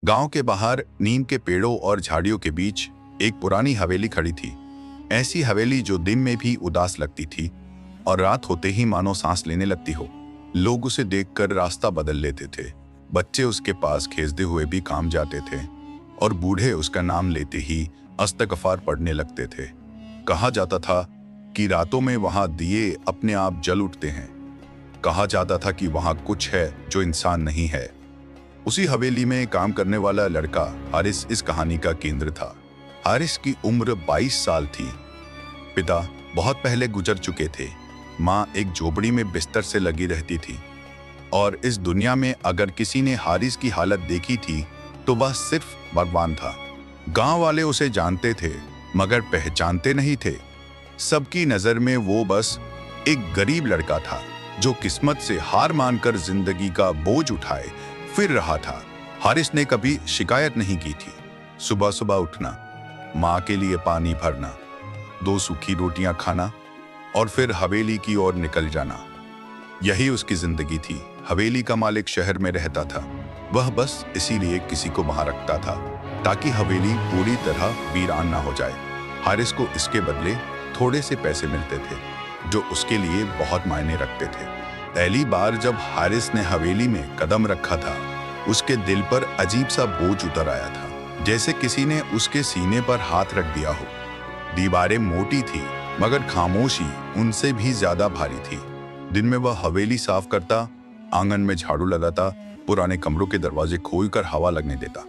गांव के बाहर नीम के पेड़ों और झाड़ियों के बीच एक पुरानी हवेली खड़ी थी। ऐसी हवेली जो दिन में भी उदास लगती थी और रात होते ही मानो सांस लेने लगती हो। लोग उसे देखकर रास्ता बदल लेते थे। बच्चे उसके पास खेसते हुए भी काम जाते थे और बूढ़े उसका नाम लेते ही अस्तगफार पढ़ने लगते थे। कहा जाता था कि रातों में वहां दिए अपने आप जल उठते हैं। कहा जाता था कि वहां कुछ है जो इंसान नहीं है। उसी हवेली में काम करने वाला लड़का हारिस इस कहानी का केंद्र था। हारिस की उम्र 22 साल थी। पिता बहुत पहले गुजर चुके थे। माँ एक झोपड़ी में बिस्तर से लगी रहती थी और इस दुनिया में अगर किसी ने हारिस की हालत देखी थी तो वह सिर्फ भगवान था। गांव वाले उसे जानते थे मगर पहचानते नहीं थे। सबकी नजर में वो बस एक गरीब लड़का था जो किस्मत से हार मानकर जिंदगी का बोझ उठाए फिर रहा था। हारिस ने कभी शिकायत नहीं की थी। सुबह सुबह उठना, माँ के लिए पानी भरना, 2 सूखी रोटियां खाना और फिर हवेली की ओर निकल जाना, यही उसकी जिंदगी थी। हवेली का मालिक शहर में रहता था। वह बस इसीलिए किसी को वहां रखता था ताकि हवेली पूरी तरह वीरान ना हो जाए। हारिस को इसके बदले थोड़े से पैसे मिलते थे जो उसके लिए बहुत मायने रखते थे। पहली बार जब हारिस ने हवेली में कदम रखा था उसके दिल पर अजीब सा बोझ उतर आया था, जैसे किसी ने उसके सीने पर हाथ रख दिया हो। दीवारें मोटी थी मगर खामोशी उनसे भी ज्यादा भारी थी। दिन में वह हवेली साफ करता, आंगन में झाड़ू लगाता, पुराने कमरों के दरवाजे खोलकर हवा लगने देता।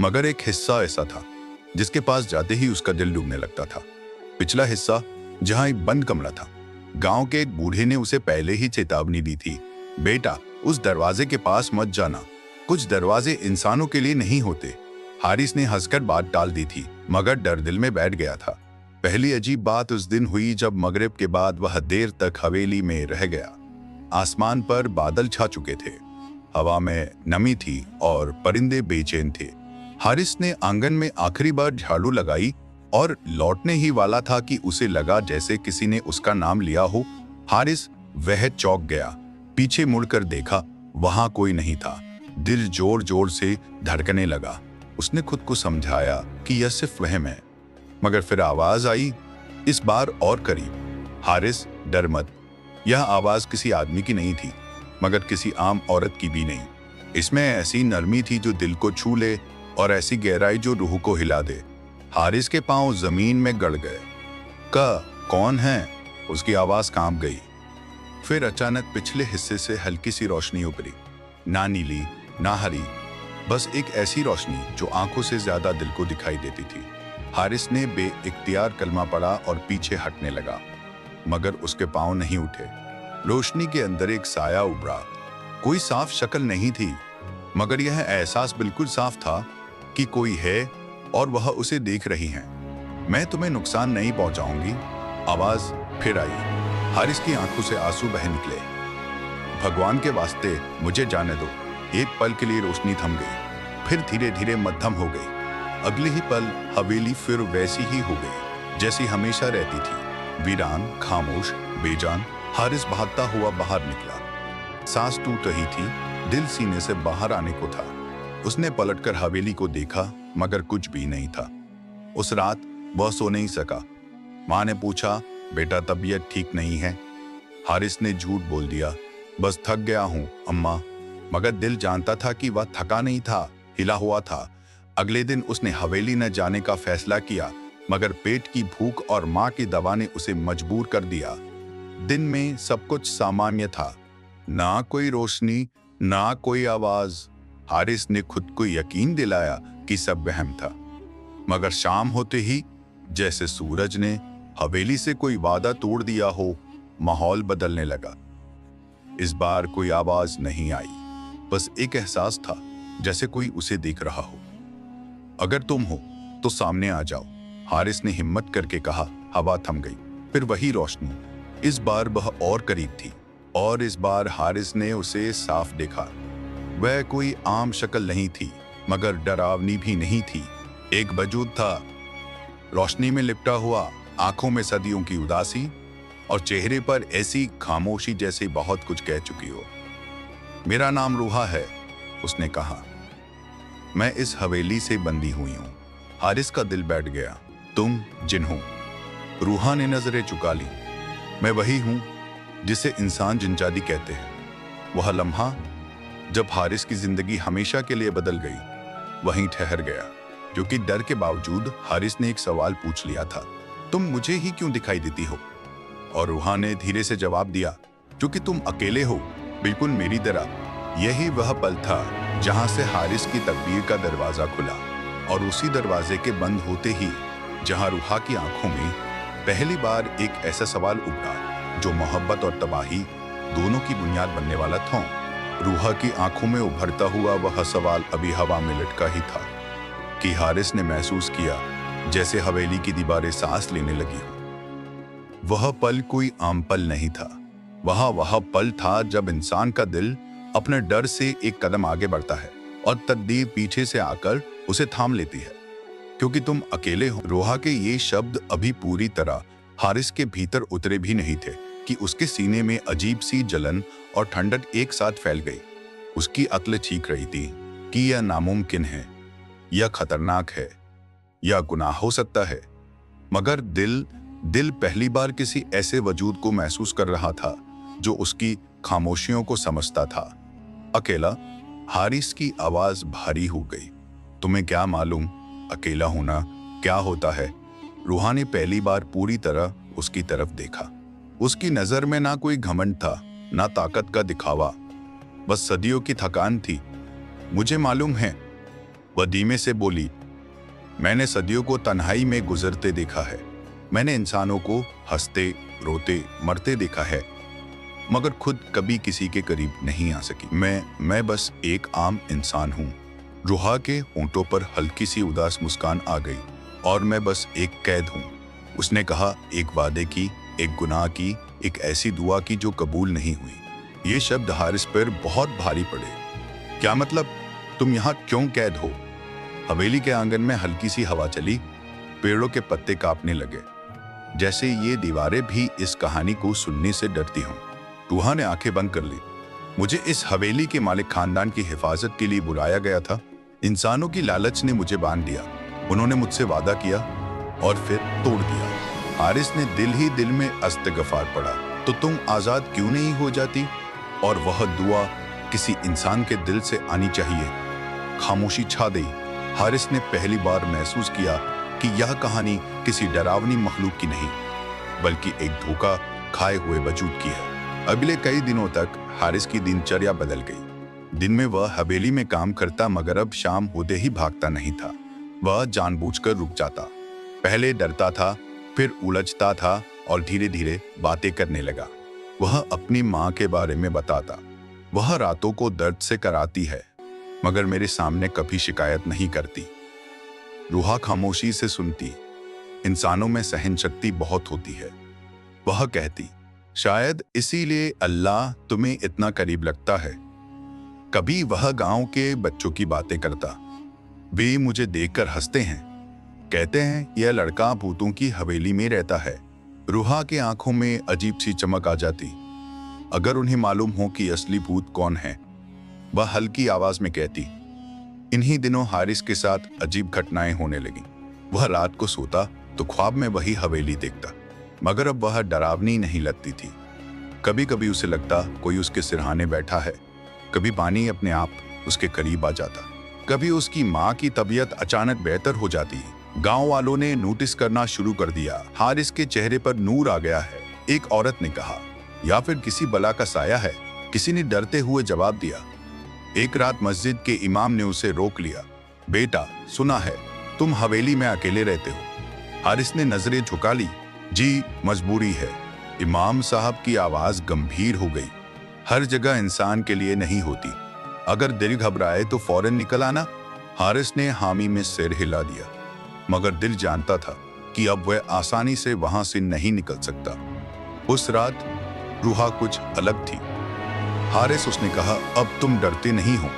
मगर एक हिस्सा ऐसा था जिसके पास जाते ही उसका दिल डूबने लगता था। पिछला हिस्सा, जहां एक बंद कमरा था। गांव के एक बूढ़े ने उसे पहले ही चेतावनी दी थी, बेटा उस दरवाजे के पास मत जाना, कुछ दरवाजे इंसानों के लिए नहीं होते। हारिस ने हंसकर बात टाल दी थी मगर डर दिल में बैठ गया था। पहली अजीब बात उस दिन हुई जब मगरिब के बाद वह देर तक हवेली में रह गया। आसमान पर बादल छा चुके थे, हवा में नमी थी और परिंदे बेचैन थे। हारिस ने आंगन में आखिरी बार झाड़ू लगाई और लौटने ही वाला था कि उसे लगा जैसे किसी ने उसका नाम लिया हो। हारिस वह चौंक गया, पीछे मुड़कर देखा, वहां कोई नहीं था। दिल जोर जोर से धड़कने लगा। उसने खुद को समझाया कि यह सिर्फ वहम है, मगर फिर आवाज आई, इस बार और करीब। हारिस डर मत। यह आवाज किसी आदमी की नहीं थी मगर किसी आम औरत की भी नहीं। इसमें ऐसी नरमी थी जो दिल को छू ले और ऐसी गहराई जो रूह को हिला दे। हारिस के पांव जमीन में गड़ गए। कौन है? उसकी आवाज कांप गई। फिर अचानक पिछले हिस्से से हल्की सी रोशनी उभरी, ना नीली ना हरी, बस एक ऐसी रोशनी जो आंखों से ज्यादा दिल को दिखाई देती थी। हारिस ने बेइख्तियार कलमा पढ़ा और पीछे हटने लगा मगर उसके पांव नहीं उठे। रोशनी के अंदर एक साया उभरा। कोई साफ शक्ल नहीं थी मगर यह एहसास बिल्कुल साफ था कि कोई है और वह उसे देख रही है। मैं तुम्हें नुकसान नहीं पहुंचाऊंगी, आवाज फिर आई। हारिस की आंखों से आंसू बह निकले। भगवान के वास्ते मुझे जाने दो। एक पल के लिए रोशनी थम गई, फिर धीरे धीरे मध्यम हो गई। अगले ही पल हवेली फिर वैसी ही हो गई जैसी हमेशा रहती थी, वीरान, खामोश, बेजान। हारिस भागता हुआ बाहर निकला। सांस टूट रही थी, दिल सीने से बाहर आने को था। उसने पलटकर हवेली को देखा मगर कुछ भी नहीं था। उस रात वह सो नहीं सका। माँ ने पूछा, बेटा तबीयत ठीक नहीं है? हारिस ने झूठ बोल दिया, बस थक गया हूँ अम्मा। मगर दिल जानता था कि वह थका नहीं था, हिला हुआ था। अगले दिन उसने हवेली न जाने का फैसला किया मगर पेट की भूख और माँ की दवा ने उसे मजबूर कर दिया। दिन में सब कुछ सामान्य था, ना कोई रोशनी ना कोई आवाज। हारिस ने खुद को यकीन दिलाया कि सब वहम था, मगर शाम होते ही जैसे सूरज ने हवेली से कोई वादा तोड़ दिया हो, माहौल बदलने लगा। इस बार कोई आवाज नहीं आई, बस एक एहसास था जैसे कोई उसे देख रहा हो। अगर तुम हो तो सामने आ जाओ, हारिस ने हिम्मत करके कहा। हवा थम गई, फिर वही रोशनी। इस बार वह और करीब थी और इस बार हारिस ने उसे साफ देखा। वह कोई आम शक्ल नहीं थी मगर डरावनी भी नहीं थी। एक वजूद था, रोशनी में लिपटा हुआ, आंखों में सदियों की उदासी और चेहरे पर ऐसी खामोशी जैसे बहुत कुछ कह चुकी हो। मेरा नाम रूहा है, उसने कहा। मैं इस हवेली से बंदी हुई हूँ। हारिस का दिल बैठ गया। तुम जिन हो? रूहा ने नजरें चुका ली। मैं वही हूँ जिसे इंसान जिनजादी कहते हैं। वह लम्हा जब हारिस की जिंदगी हमेशा के लिए बदल गई वहीं ठहर गया, क्योंकि डर के बावजूद हारिस ने एक सवाल पूछ लिया था, तुम मुझे ही क्यों दिखाई देती हो? और रूहा ने धीरे से जवाब दिया, क्योंकि तुम अकेले हो, बिल्कुल मेरी तरह। यही वह पल था जहां से हारिस की तकदीर का दरवाजा खुला, और उसी दरवाजे के बंद होते ही जहां रूहा की आंखों में पहली बार एक ऐसा सवाल उभरा जो मोहब्बत और तबाही दोनों की बुनियाद बनने वाला था। रूहा की आंखों में उभरता हुआ वह सवाल अभी हवा में लटका ही था कि हारिस ने महसूस किया जैसे हवेली की दीवारें सांस लेने लगी हो। वह पल कोई आम पल नहीं था। वह पल था जब इंसान का दिल अपने डर से एक कदम आगे बढ़ता है और तकदीर पीछे से आकर उसे थाम लेती है। क्योंकि तुम अकेले हो। रूहा के ये शब्द अभी पूरी तरह हारिस के भीतर उतरे भी नहीं थे कि उसके सीने में अजीब सी जलन और ठंडक एक साथ फैल गई। उसकी अक्ल चीख रही थी कि यह नामुमकिन है, यह खतरनाक है, यह गुनाह हो सकता है। मगर दिल पहली बार किसी ऐसे वजूद को महसूस कर रहा था जो उसकी खामोशियों को समझता था। अकेला। हारिस की आवाज भारी हो गई। तुम्हें क्या मालूम अकेला होना क्या होता है? रूहा ने पहली बार पूरी तरह उसकी तरफ देखा। उसकी नजर में ना कोई घमंड था, ना ताकत का दिखावा, बस सदियों की थकान थी। मुझे मालूम है, वह धीमे से बोली। मैंने सदियों को तन्हाई में गुजरते देखा है। मैंने इंसानों को हंसते, रोते, मरते देखा है, मगर खुद कभी किसी के करीब नहीं आ सकी। मैं बस एक आम इंसान हूँ। रूहा के होंठों पर हल्की सी उदास मुस्कान आ गई। और मैं बस एक कैद हूँ। उसने कहा, एक वादे की, एक गुनाह की, एक ऐसी दुआ की जो कबूल नहीं हुई। ये शब्द हारिस पर बहुत भारी पड़े। क्या मतलब? तुम यहाँ क्यों कैद हो? हवेली के आंगन में हल्की सी हवा चली। पेड़ों के पत्ते कांपने लगे, जैसे ये दीवारें भी इस कहानी को सुनने से डरती हों। रूहा ने आंखें बंद कर ली। मुझे इस हवेली के मालिक खानदान की हिफाजत के लिए बुलाया गया था। इंसानों की लालच ने मुझे बांध दिया। उन्होंने मुझसे वादा किया और फिर तोड़ दिया। हारिस ने दिल ही दिल में इस्तग़फ़ार पढ़ा। तो तुम आजाद क्यों नहीं हो जाती? और वह दुआ किसी इंसान के दिल से आनी चाहिए। खामोशी छा गई। हारिस ने पहली बार महसूस किया कि यह कहानी किसी डरावनी मखलूक की नहीं, बल्कि एक धोखा खाए हुए वजूद की है। अगले कई दिनों तक हारिस की दिनचर्या बदल गई। दिन में वह हवेली में काम करता, मगर अब शाम होते ही भागता नहीं था। वह जानबूझकर रुक जाता। पहले डरता था, फिर उलझता था और धीरे धीरे बातें करने लगा। वह अपनी माँ के बारे में बताता। वह रातों को दर्द से कराती है, मगर मेरे सामने कभी शिकायत नहीं करती। रूहा खामोशी से सुनती। इंसानों में सहन शक्ति बहुत होती है। वह कहती, शायद इसीलिए अल्लाह तुम्हें इतना करीब लगता है। कभी वह गांव के बच्चों की बातें करता। वे मुझे देखकर हंसते हैं, कहते हैं यह लड़का भूतों की हवेली में रहता है। रूहा की आंखों में अजीब सी चमक आ जाती। अगर उन्हें मालूम हो कि असली भूत कौन है। वह हल्की आवाज में कहती। इन्हीं दिनों हारिस के साथ अजीब घटनाएं होने लगी। वह रात को सोता तो ख्वाब में वही हवेली देखता, मगर अब वह डरावनी नहीं लगती थी। कभी कभी उसे लगता कोई उसके सिरहाने बैठा है। कभी पानी अपने आप उसके करीब आ जाता। कभी उसकी माँ की तबीयत अचानक बेहतर हो जाती। गांव वालों ने नोटिस करना शुरू कर दिया। हारिस के चेहरे पर नूर आ गया है। एक औरत ने कहा, या फिर किसी बला का साया है। किसी ने डरते हुए जवाब दिया। एक रात मस्जिद के इमाम ने उसे रोक लिया। बेटा, सुना है तुम हवेली में अकेले रहते हो? हारिस ने नजरें झुका ली। जी, मजबूरी है। इमाम साहब की आवाज गंभीर हो गई। हर जगह इंसान के लिए नहीं होती। अगर दिल घबराए तो फौरन निकल आना। हारिस ने हामी में सिर हिला दिया, मगर दिल जानता था कि अब वह आसानी से वहां से नहीं निकल सकता। उस रात रूहा कुछ अलग थी। हारिस, उसने कहा, अब तुम डरते नहीं हो?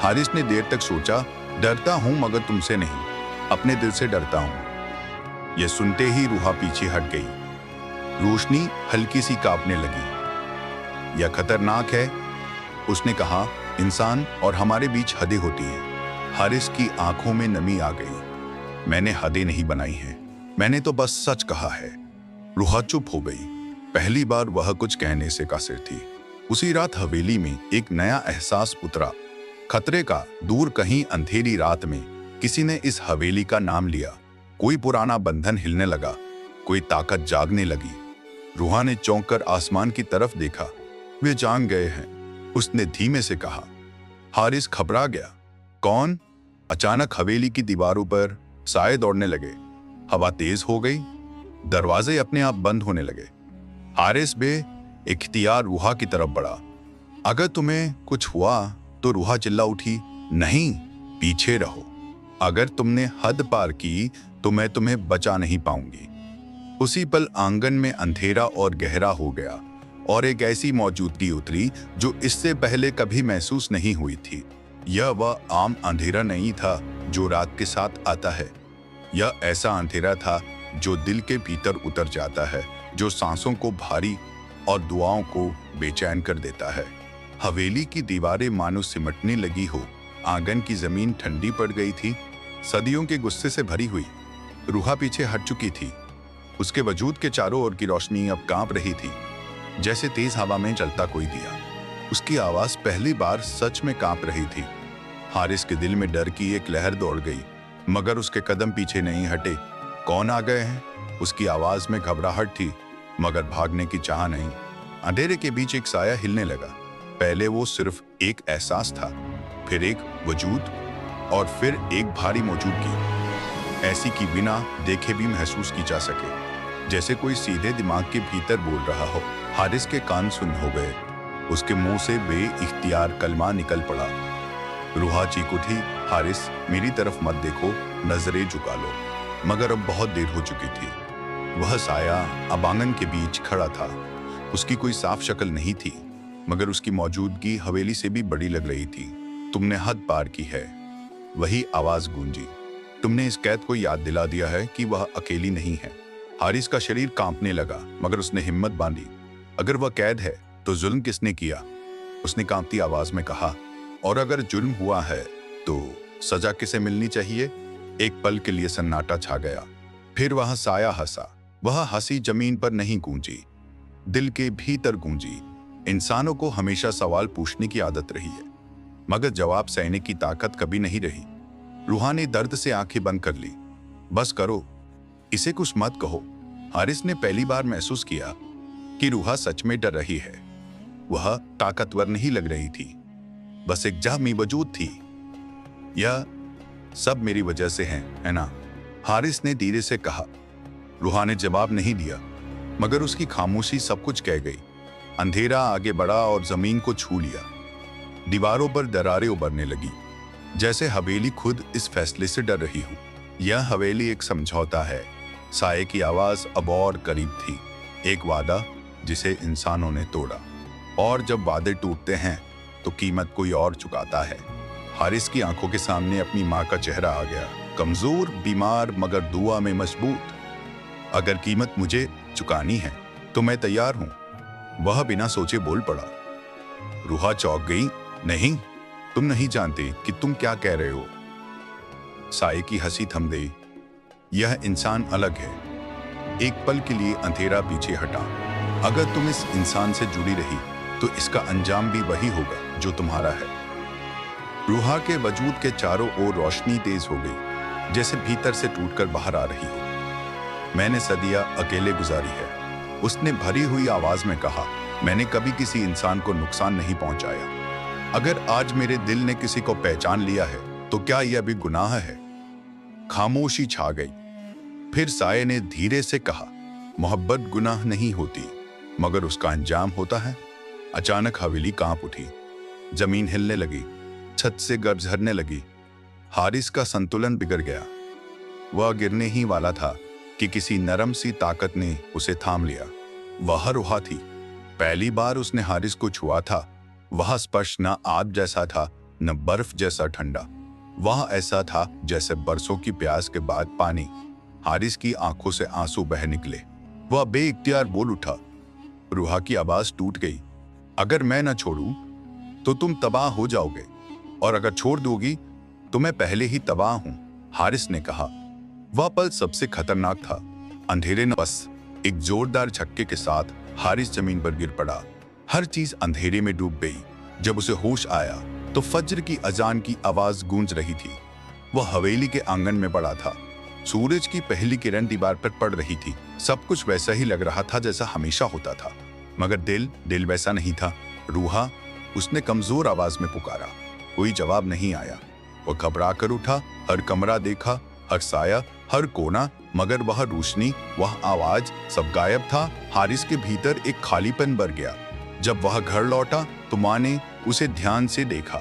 हारिस ने देर तक सोचा। डरता हूं, मगर तुमसे नहीं, अपने दिल से डरता हूं। यह सुनते ही रूहा पीछे हट गई। रोशनी हल्की सी कांपने लगी। यह खतरनाक है, उसने कहा। इंसान और हमारे बीच हदें होती हैं। हारिस की आंखों में नमी आ गई। मैंने हदें नहीं बनाई हैं, मैंने तो बस सच कहा है। रूहा चुप हो गई। पहली बार वह कुछ कहने से कासिर थी। उसी रात हवेली में एक नया एहसास उतरा, खतरे का। दूर कहीं अंधेरी रात में किसी ने इस हवेली का नाम लिया। कोई पुराना बंधन हिलने लगा, कोई ताकत जागने लगी। रूहा ने चौंक कर आसमान की तरफ देखा। वे जाग गए हैं, उसने धीमे से कहा। हारिस घबरा गया। कौन? अचानक हवेली की दीवारों पर साए दौड़ने लगे। हवा तेज हो गई, दरवाजे अपने आप बंद होने लगे। हारिस बे इख्तियार रूहा की तरफ बढ़ा। अगर तुम्हें कुछ हुआ तो रूहा चिल्ला उठी। नहीं, पीछे रहो। अगर तुमने हद पार की तो मैं तुम्हें बचा नहीं पाऊंगी। उसी पल आंगन में अंधेरा और गहरा हो गया और एक ऐसी मौजूदगी उतरी जो इससे पहले कभी महसूस नहीं हुई थी। यह वह आम अंधेरा नहीं था जो रात के साथ आता है। यह ऐसा अंधेरा था जो दिल के भीतर उतर जाता है, जो सांसों को भारी और दुआओं को बेचैन कर देता है। हवेली की दीवारें मानो सिमटने लगी हो। आंगन की जमीन ठंडी पड़ गई थी, सदियों के गुस्से से भरी हुई। रूहा पीछे हट चुकी थी। उसके वजूद के चारों ओर की रोशनी अब कांप रही थी, जैसे तेज हवा में जलता कोई दिया। उसकी आवाज पहली बार सच में कांप रही थी। हारिस के दिल में डर की एक लहर दौड़ गई, मगर उसके कदम पीछे नहीं हटे। कौन आ गए हैं? उसकी आवाज में घबराहट थी, मगर भागने की चाह नहीं। अंधेरे के बीच एक साया हिलने लगा। पहले वो सिर्फ एक एहसास था, फिर एक वजूद, और फिर एक भारी मौजूदगी, ऐसी कि बिना देखे भी महसूस की जा सके, जैसे कोई सीधे दिमाग के भीतर बोल रहा हो। हारिस के कान सुन्न हो गए। उसके मुंह से बेइख्तियार कलमा निकल पड़ा। रूहा चीख उठी, हारिस मेरी तरफ मत देखो, नजरें झुका लो। मगर अब बहुत देर हो चुकी थी। वह साया अब आंगन के बीच खड़ा था। उसकी कोई साफ शक्ल नहीं थी, मगर उसकी मौजूदगी हवेली से भी बड़ी लग रही थी। तुमने हद पार की है, वही आवाज गूंजी। तुमने इस कैद को याद दिला दिया है कि वह अकेली नहीं है। हारिस का शरीर कांपने लगा, मगर उसने हिम्मत बांधी। अगर वह कैद है तो जुल्म किसने किया? उसने कांपती आवाज में कहा। और अगर जुल्म हुआ है तो सजा किसे मिलनी चाहिए? एक पल के लिए सन्नाटा छा गया। फिर वह साया हंसा। वह हंसी जमीन पर नहीं गूंजी, दिल के भीतर गूंजी। इंसानों को हमेशा सवाल पूछने की आदत रही है, मगर जवाब सहने की ताकत कभी नहीं रही। रूहा ने दर्द से आंखें बंद कर ली। बस करो, इसे कुछ मत कहो। हारिस ने पहली बार महसूस किया कि रूहा सच में डर रही है। वह ताकतवर नहीं लग रही थी, बस एक जामी वजूद थी। यह सब मेरी वजह से है ना? हारिस ने धीरे से कहा। रूहा ने जवाब नहीं दिया, मगर उसकी खामोशी सब कुछ कह गई। अंधेरा आगे बढ़ा और जमीन को छू लिया। दीवारों पर दरारें उभरने लगी, जैसे हवेली खुद इस फैसले से डर रही हो। यह हवेली एक समझौता है। साये की आवाज अब और करीब थी। एक वादा जिसे इंसानों ने तोड़ा, और जब वादे टूटते हैं तो कीमत कोई और चुकाता है। हारिस की आंखों के सामने अपनी माँ का चेहरा आ गया, कमजोर, बीमार, मगर दुआ में मजबूत। अगर कीमत मुझे चुकानी है तो मैं तैयार हूं, वह बिना सोचे बोल पड़ा। रूहा चौंक गई। नहीं, तुम नहीं जानते कि तुम क्या कह रहे हो। साये की हंसी थम गई। यह इंसान अलग है। एक पल के लिए अंधेरा पीछे हटा। अगर तुम इस इंसान से जुड़ी रही तो इसका अंजाम भी वही होगा जो तुम्हारा है। रूहा के वजूद के चारों ओर रोशनी तेज हो गई, जैसे भीतर से टूटकर बाहर आ रही हो। मैंने सदियां अकेले गुजारी है, उसने भरी हुई आवाज में कहा। मैंने कभी किसी इंसान को नुकसान नहीं पहुंचाया। अगर आज मेरे दिल ने किसी को पहचान लिया है तो क्या यह भी गुनाह है? खामोशी छा गई। फिर साये ने धीरे से कहा, मोहब्बत गुनाह नहीं होती, मगर उसका अंजाम होता है। अचानक हवेली कांप उठी, जमीन हिलने लगी, छत से गर्ज झरने लगी। हारिस का संतुलन बिगड़ गया। वह गिरने ही वाला था कि किसी नरम सी ताकत ने उसे थाम लिया। वह रूहा थी। पहली बार उसने हारिस को छुआ था। वह स्पर्श न आग जैसा था, न बर्फ जैसा ठंडा। वह ऐसा था जैसे बरसों की प्यास के बाद पानी। हारिस की आंखों से आंसू बह निकले। वह बेइख्तियार बोल उठा। रूहा की आवाज टूट गई। अगर मैं न छोड़ूं तो तुम तबाह हो जाओगे, और अगर छोड़ दोगी तो मैं पहले ही तबाह हूं, हारिस ने कहा। वह पल सबसे खतरनाक था। अंधेरे ने बस एक जोरदार झटके के साथ हारिस जमीन पर गिर पड़ा। हर चीज अंधेरे में डूब गई। जब उसे होश आया तो फज्र की अजान की आवाज गूंज रही थी। वह हवेली के आंगन में पड़ा था। सूरज की पहली किरण दीवार पर पड़ रही थी। सब कुछ वैसा ही लग रहा था जैसा हमेशा होता था, मगर दिल वैसा नहीं था। रूहा, उसने कमजोर आवाज में पुकारा। कोई जवाब नहीं आया। वह घबरा कर उठा, हर कमरा देखा, हर साया, हर कोना, मगर वह रोशनी, वह आवाज, सब गायब था। हारिस के भीतर एक खालीपन भर गया। जब वह घर लौटा तो माँ ने उसे ध्यान से देखा।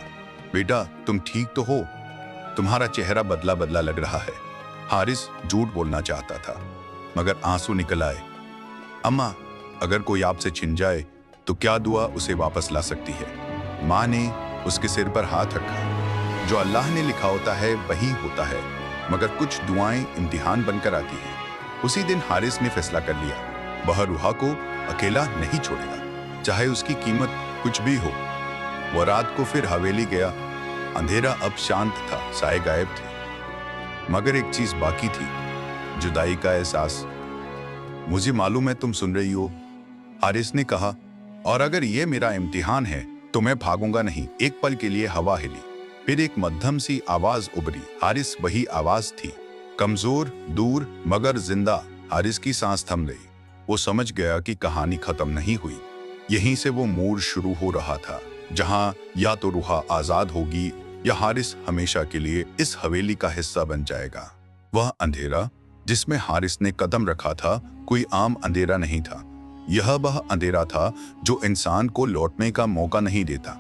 बेटा, तुम ठीक तो हो? तुम्हारा चेहरा बदला बदला लग रहा है। हारिस झूठ बोलना चाहता था, मगर आंसू निकल आए। अम्मा, अगर कोई आपसे छिन जाए तो क्या दुआ उसे वापस ला सकती है? माँ ने उसके सिर पर हाथ रखा। जो अल्लाह ने लिखा होता है वही होता है, मगर कुछ दुआएं इम्तिहान बनकर आती हैं। उसी दिन हारिस ने फैसला कर लिया, वह रूहा को अकेला नहीं छोड़ेगा, चाहे उसकी कीमत कुछ भी हो। वह रात को फिर हवेली गया। अंधेरा अब शांत था, साए गायब थे, मगर एक चीज बाकी थी, जुदाई का एहसास। मुझे मालूम है तुम सुन रही हो, हारिस ने कहा, और अगर ये मेरा इम्तिहान है तो मैं भागूंगा नहीं। एक पल के लिए हवा हिली, फिर एक मध्यम सी आवाज उभरी। हारिस वही आवाज थी, कमजोर, दूर, मगर जिंदा। हारिस की सांस थम गई। वो समझ गया कि कहानी खत्म नहीं हुई। यहीं से वो मोड़ शुरू हो रहा था, जहां या तो रूहा आजाद होगी या हारिस हमेशा के लिए इस हवेली का हिस्सा बन जाएगा। वह अंधेरा जिसमें हारिस ने कदम रखा था कोई आम अंधेरा नहीं था। यह वह अंधेरा था जो इंसान को लौटने का मौका नहीं देता,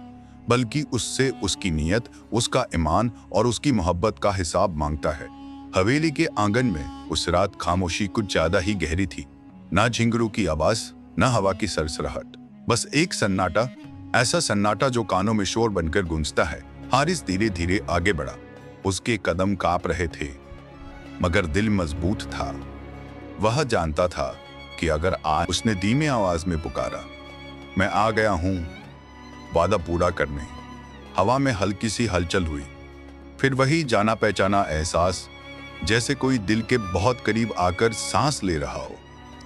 बल्कि उससे उसकी नीयत, उसका ईमान और उसकी मोहब्बत का हिसाब मांगता है। हवेली के आंगन में उस रात खामोशी कुछ ज्यादा ही गहरी थी। ना झिंगरू की आवाज, ना हवा की सरसराहट, बस एक सन्नाटा, ऐसा सन्नाटा जो कानों में शोर बनकर गूंजता है। हारिस धीरे धीरे आगे बढ़ा। उसके कदम कांप रहे थे, मगर दिल मजबूत था। वह जानता था कि अगर आज उसने धीमे आवाज में पुकारा, मैं आ गया हूं वादा पूरा करने। हवा में हल्की सी हलचल हुई, फिर वही जाना पहचाना एहसास, जैसे कोई दिल के बहुत करीब आकर सांस ले रहा हो।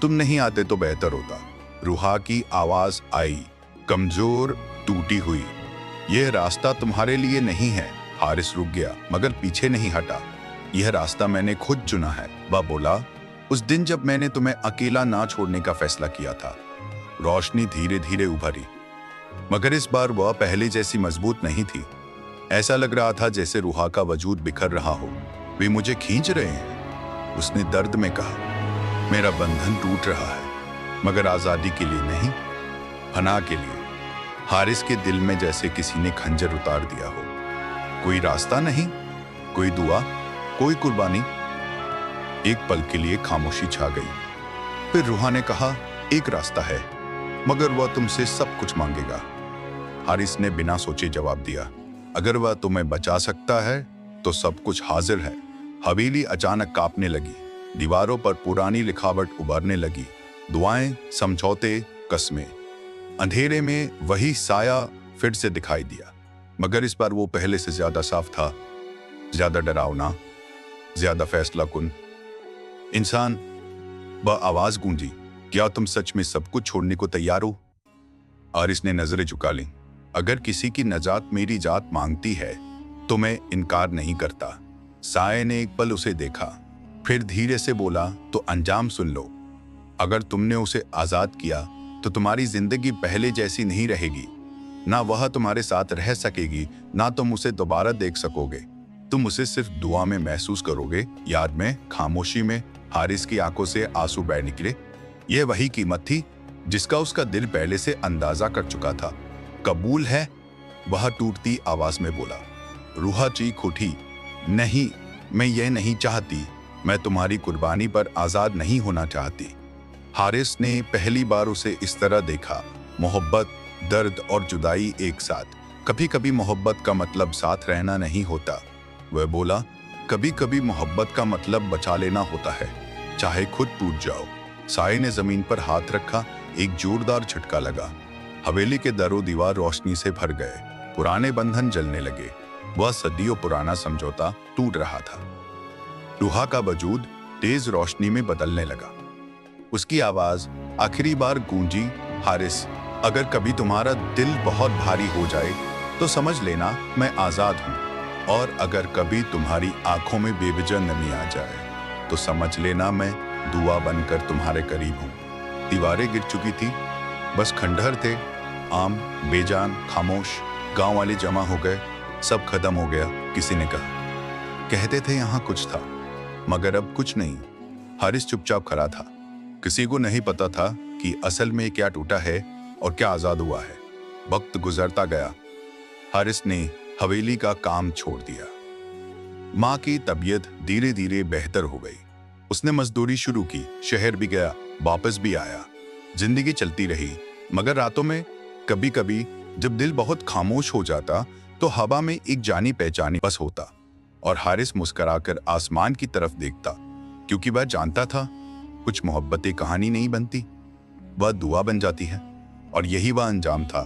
तुम नहीं आते तो बेहतर होता। रूहा की आवाज आई, कमजोर, टूटी हुई। यह रास्ता तुम्हारे लिए नहीं है। हारिस रुक गया, मगर पीछे नहीं हटा। यह रास्ता मैंने खुद चुना है, वह बोला, उस दिन जब मैंने तुम्हें अकेला ना छोड़ने का फैसला किया था। रोशनी धीरे धीरे उभरी, मगर इस बार वह पहले जैसी मजबूत नहीं थी। ऐसा लग रहा था जैसे रूहा का वजूद बिखर रहा हो। वे मुझे खींच रहे हैं, उसने दर्द में कहा। मेरा बंधन टूट रहा है, मगर आजादी के लिए नहीं, पनाह के लिए। हारिस के दिल में जैसे किसी ने खंजर उतार दिया हो। कोई रास्ता नहीं, कोई दुआ, कोई कुर्बानी। एक पल के लिए खामोशी छा गई। फिर रूहा ने कहा, एक रास्ता है, मगर वह तुमसे सब कुछ मांगेगा। हारिस ने बिना सोचे जवाब दिया, अगर वह तुम्हें बचा सकता है तो सब कुछ हाजिर है। हवेली अचानक कांपने लगी। दीवारों पर पुरानी लिखावट उभरने लगी, दुआएं, समझौते, कस्में। अंधेरे में वही साया फिर से दिखाई दिया, मगर इस बार वो पहले से ज्यादा साफ था, ज्यादा डरावना, ज्यादा फैसला कुन। इंसान, वह आवाज गूंजी, क्या तुम सच में सब कुछ छोड़ने को तैयार हो? हारिस ने नजरें झुका ली। अगर किसी की नजात मेरी जात मांगती है तो मैं इनकार नहीं करता। साये ने एक पल उसे देखा, फिर धीरे से बोला, तो अंजाम सुन लो। अगर तुमने उसे आजाद किया तो तुम्हारी जिंदगी पहले जैसी नहीं रहेगी। ना वह तुम्हारे साथ रह सकेगी, ना तुम उसे दोबारा देख सकोगे। तुम उसे सिर्फ दुआ में महसूस करोगे, याद में, खामोशी में। हारिस की आंखों से आंसू बह निकले। यह वही कीमत थी जिसका उसका दिल पहले से अंदाजा कर चुका था। कबूल है, वह टूटती आवाज में बोला। रूहा चीख उठी, नहीं, मैं ये नहीं चाहती। मैं तुम्हारी कुर्बानी पर आजाद नहीं होना चाहती। हारिस ने पहली बार उसे इस तरह देखा, मोहब्बत, दर्द और जुदाई एक साथ। कभी कभी मोहब्बत का मतलब साथ रहना नहीं होता, वह बोला। कभी कभी मोहब्बत का मतलब बचा लेना होता है, चाहे खुद टूट जाओ। साये ने जमीन पर हाथ रखा, एक जोरदार झटका लगा। हवेली के दरो दीवार रोशनी से भर गए, पुराने बंधन जलने लगे। वह सदियों पुराना समझौता टूट रहा था। रूहा का वजूद तेज रोशनी में बदलने लगा। उसकी आवाज आखिरी बार गूंजी, हारिस, अगर कभी तुम्हारा दिल बहुत भारी हो जाए तो समझ लेना मैं आजाद हूं, और अगर कभी तुम्हारी आंखों में बेवजह नमी आ जाए तो समझ लेना मैं दुआ बनकर तुम्हारे करीब हूं। दीवारें गिर चुकी थी, बस खंडहर थे, आम, बेजान, खामोश। गांव वाले जमा हो गए, सब खत्म हो गया, किसी ने कहा। कहते थे यहां कुछ था, मगर अब कुछ नहीं। हारिस चुपचाप खड़ा था। किसी को नहीं पता था कि असल में क्या टूटा है और क्या आजाद हुआ है। वक्त गुजरता गया। हारिस ने हवेली का काम छोड़ दिया। माँ की तबीयत धीरे धीरे बेहतर हो गई। उसने मजदूरी शुरू की, शहर भी गया, वापस भी आया। जिंदगी चलती रही, मगर रातों में कभी कभी जब दिल बहुत खामोश हो जाता तो हवा में एक जानी पहचानी बस होता, और हारिस मुस्कुराकर आसमान की तरफ देखता, क्योंकि वह जानता था कुछ मोहब्बतें कहानी नहीं बनती, वह दुआ बन जाती है। और यही वह अंजाम था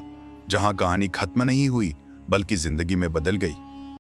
जहां कहानी खत्म नहीं हुई बल्कि जिंदगी में बदल गई।